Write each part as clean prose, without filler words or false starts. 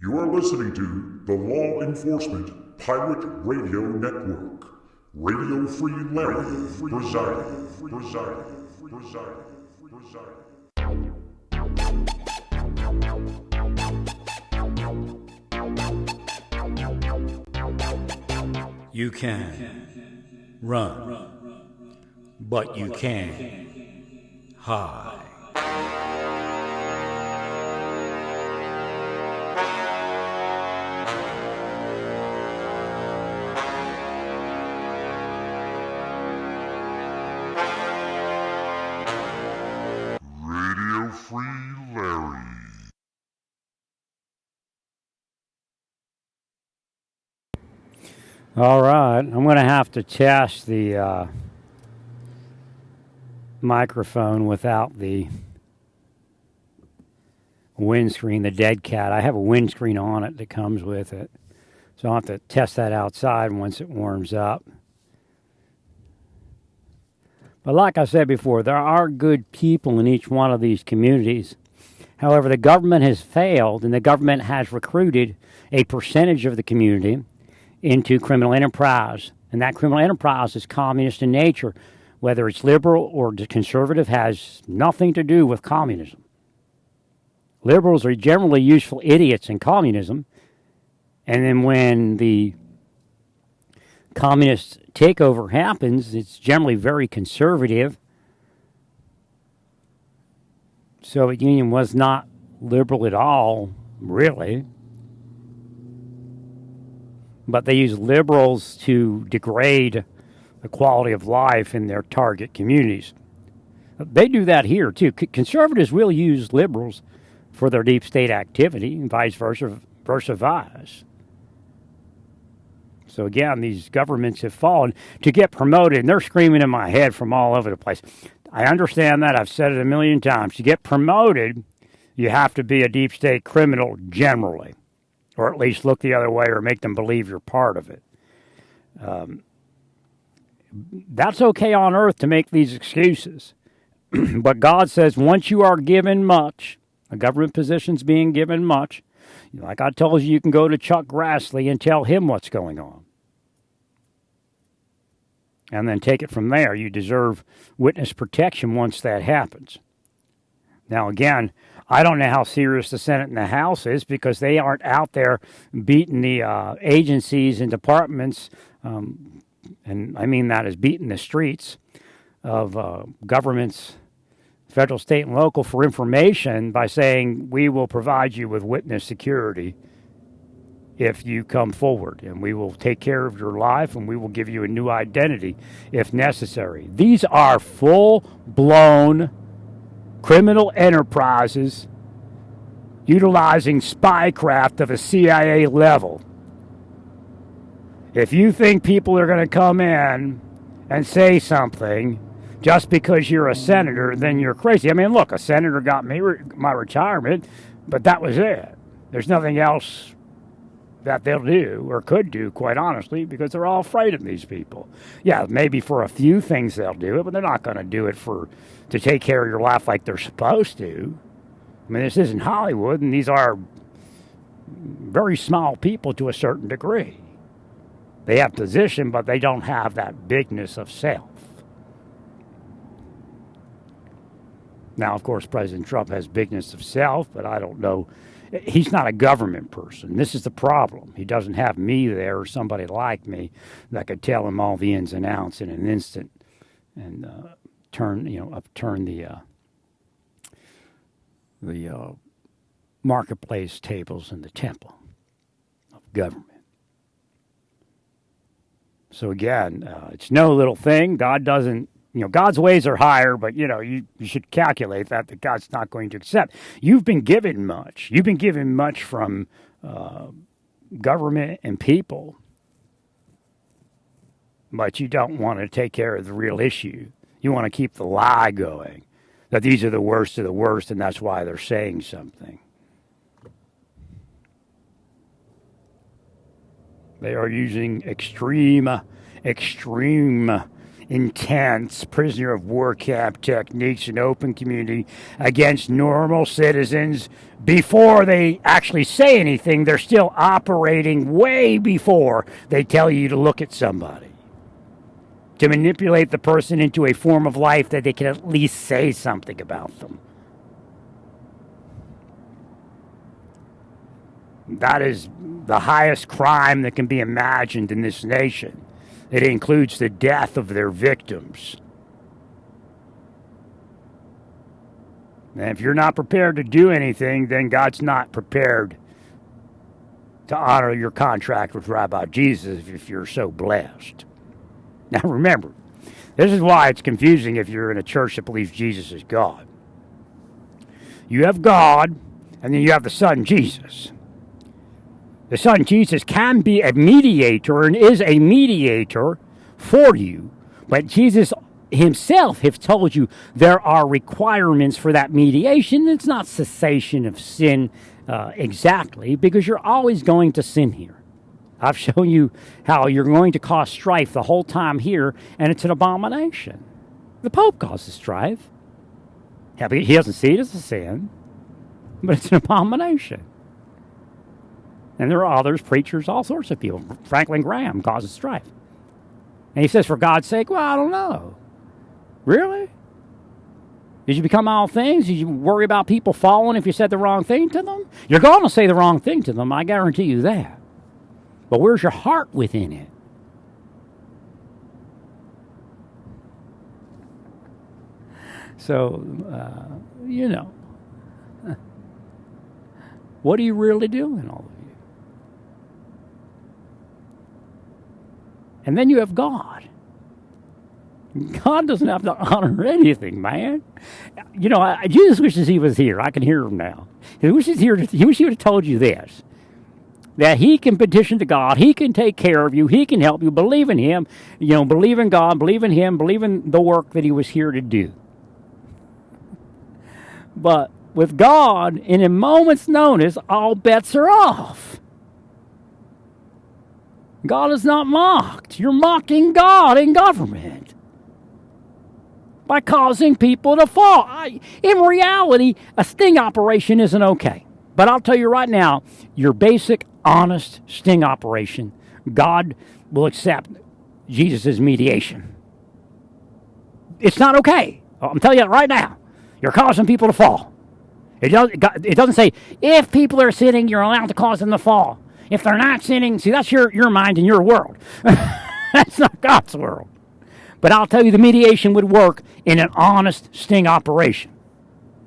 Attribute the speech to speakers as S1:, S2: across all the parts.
S1: You are listening to the Law Enforcement Pirate Radio Network. Radio Free Larry presiding.
S2: You can run, but you can't hide.
S1: Radio Free Larry.
S3: All right, I'm going to have to test the microphone without the windscreen, the dead cat. I have a windscreen on it that comes with it, so I'll have to test that outside once it warms up. But like I said before, there are good people in each one of these communities. However, the government has failed, and the government has recruited a percentage of the community into criminal enterprise. And that criminal enterprise is communist in nature. Whether it's liberal or conservative has nothing to do with communism. Liberals are generally useful idiots in communism. And then when the communist takeover happens, it's generally very conservative. Soviet Union was not liberal at all, really. But they use liberals to degrade the quality of life in their target communities. They do that here, too. Conservatives will use liberals for their deep state activity, and vice versa. So again, these governments have fallen to get promoted, and they're screaming in my head from all over the place. I understand that. I've said it a million times. To get promoted, you have to be a deep state criminal generally, or at least look the other way or make them believe you're part of it. That's okay on earth to make these excuses. But God says once you are given much, a government position's being given much, like I told you, you can go to Chuck Grassley and tell him what's going on. And then take it from there. You deserve witness protection once that happens. Now, again, I don't know how serious the Senate and the House is because they aren't out there beating the agencies and departments, and I mean that as beating the streets of governments, federal, state, and local for information by saying we will provide you with witness security if you come forward, and we will take care of your life, and we will give you a new identity if necessary. These are full-blown criminal enterprises utilizing spycraft of a CIA level. If you think people are going to come in and say something just because you're a senator, then you're crazy. I mean, look, a senator got me my retirement, but that was it. There's nothing else that they'll do or could do, quite honestly, because they're all afraid of these people. Yeah, maybe for a few things they'll do it, but they're not going to do it to take care of your life like they're supposed to. I mean, this isn't Hollywood, and these are very small people to a certain degree. They have position, but they don't have that bigness of self. Now, of course, President Trump has bigness of self, but I don't know. He's not a government person. This is the problem. He doesn't have me there or somebody like me that could tell him all the ins and outs in an instant and upturn the marketplace tables in the temple of government. So again, it's no little thing. God doesn't, God's ways are higher, but, you should calculate that God's not going to accept. You've been given much. You've been given much from government and people, but you don't want to take care of the real issue. You want to keep the lie going, that these are the worst of the worst, and that's why they're saying something. They are using extreme intense prisoner of war camp techniques in open community against normal citizens before they actually say anything. They're still operating way before they tell you to look at somebody, to manipulate the person into a form of life that they can at least say something about them. That is the highest crime that can be imagined in this nation. It includes the death of their victims. And if you're not prepared to do anything, then God's not prepared to honor your contract with Rabbi Jesus if you're so blessed. Now remember, this is why it's confusing if you're in a church that believes Jesus is God. You have God, and then you have the Son, Jesus. The Son, Jesus, can be a mediator and is a mediator for you. But Jesus himself has told you there are requirements for that mediation. It's not cessation of sin exactly, because you're always going to sin here. I've shown you how you're going to cause strife the whole time here, and it's an abomination. The Pope causes strife. Yeah, but he doesn't see it as a sin, but it's an abomination. And there are others, preachers, all sorts of people. Franklin Graham causes strife. And he says, for God's sake, well, I don't know. Really? Did you become all things? Did you worry about people falling if you said the wrong thing to them? You're going to say the wrong thing to them, I guarantee you that. But where's your heart within it? So, what are you really doing, all of you? And then you have God. God doesn't have to honor anything, man. Jesus wishes he was here. I can hear him now. He wishes he would have told you this. That he can petition to God. He can take care of you. He can help you. Believe in him. Believe in God. Believe in him. Believe in the work that he was here to do. But with God, in a moment's notice, all bets are off. God is not mocked. You're mocking God in government by causing people to fall. In reality, a sting operation isn't okay. But I'll tell you right now, your basic, honest sting operation, God will accept Jesus' mediation. It's not okay. I'm telling you that right now. You're causing people to fall. It doesn't say, if people are sinning, you're allowed to cause them to fall. If they're not sinning, see, that's your mind and your world. That's not God's world. But I'll tell you, the mediation would work in an honest sting operation.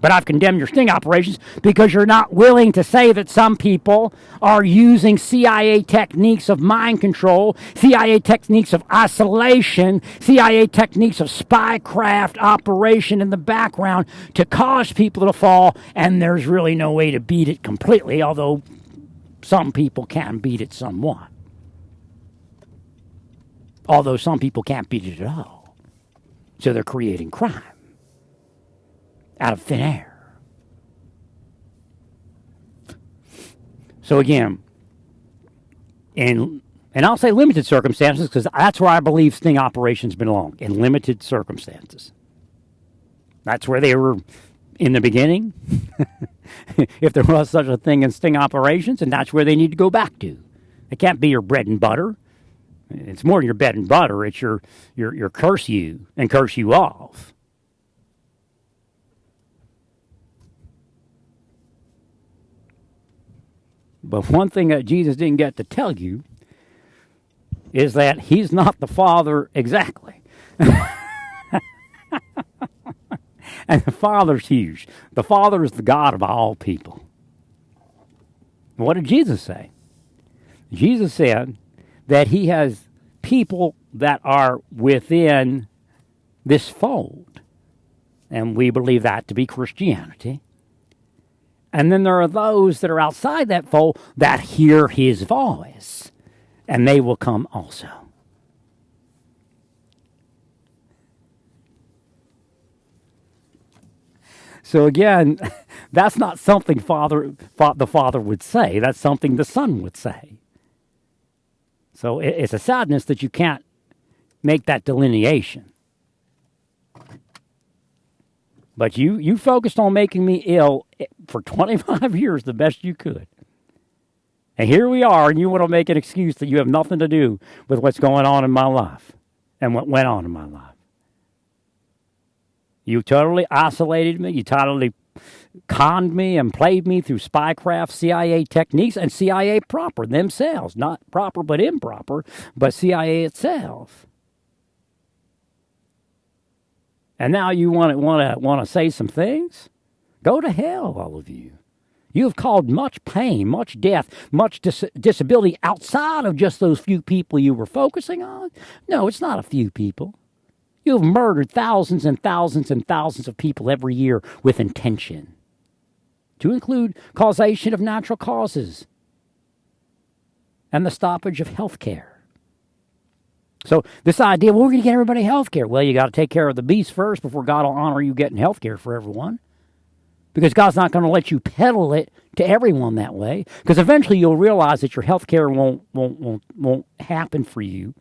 S3: But I've condemned your sting operations because you're not willing to say that some people are using CIA techniques of mind control, CIA techniques of isolation, CIA techniques of spycraft operation in the background to cause people to fall, and there's really no way to beat it completely, although some people can beat it somewhat. Although some people can't beat it at all. So they're creating crime out of thin air. So again, and I'll say limited circumstances because that's where I believe sting operations belong, in limited circumstances. That's where they were in the beginning, if there was such a thing in sting operations, and that's where they need to go back to. It can't be your bread and butter. It's more than your bread and butter. It's your curse you and curse you off. But one thing that Jesus didn't get to tell you is that he's not the Father exactly. And the Father's huge. The Father is the God of all people. What did Jesus say? Jesus said that he has people that are within this fold. And we believe that to be Christianity. And then there are those that are outside that fold that hear his voice. And they will come also. So again, that's not something the Father would say. That's something the Son would say. So it's a sadness that you can't make that delineation. But you focused on making me ill for 25 years the best you could. And here we are, and you want to make an excuse that you have nothing to do with what's going on in my life and what went on in my life. You totally isolated me. You totally conned me and played me through spycraft, CIA techniques, and CIA proper themselves. Not proper but improper, but CIA itself. And now you want to say some things? Go to hell, all of you. You have caused much pain, much death, much disability outside of just those few people you were focusing on. No, it's not a few people. You have murdered thousands and thousands and thousands of people every year with intention, to include causation of natural causes and the stoppage of health care. So this idea, well, we're going to get everybody health care. Well, you got to take care of the beast first before God will honor you getting health care for everyone. Because God's not going to let you peddle it to everyone that way. Because eventually you'll realize that your health care won't happen for you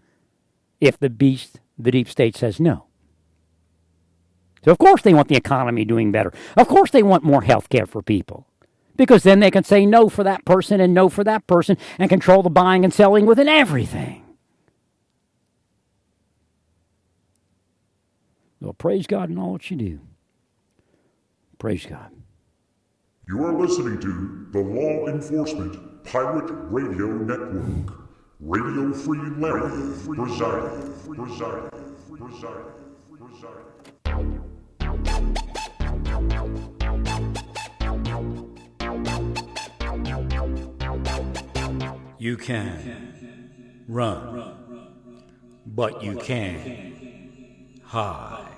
S3: if the beast, the deep state, says no. So of course they want the economy doing better. Of course they want more health care for people. Because then they can say no for that person and no for that person and control the buying and selling within everything. Well, praise God in all that you do. Praise God.
S1: You are listening to the Law Enforcement Pirate Radio Network. Radio Free Larry presiding.
S2: You can run, but you can't hide.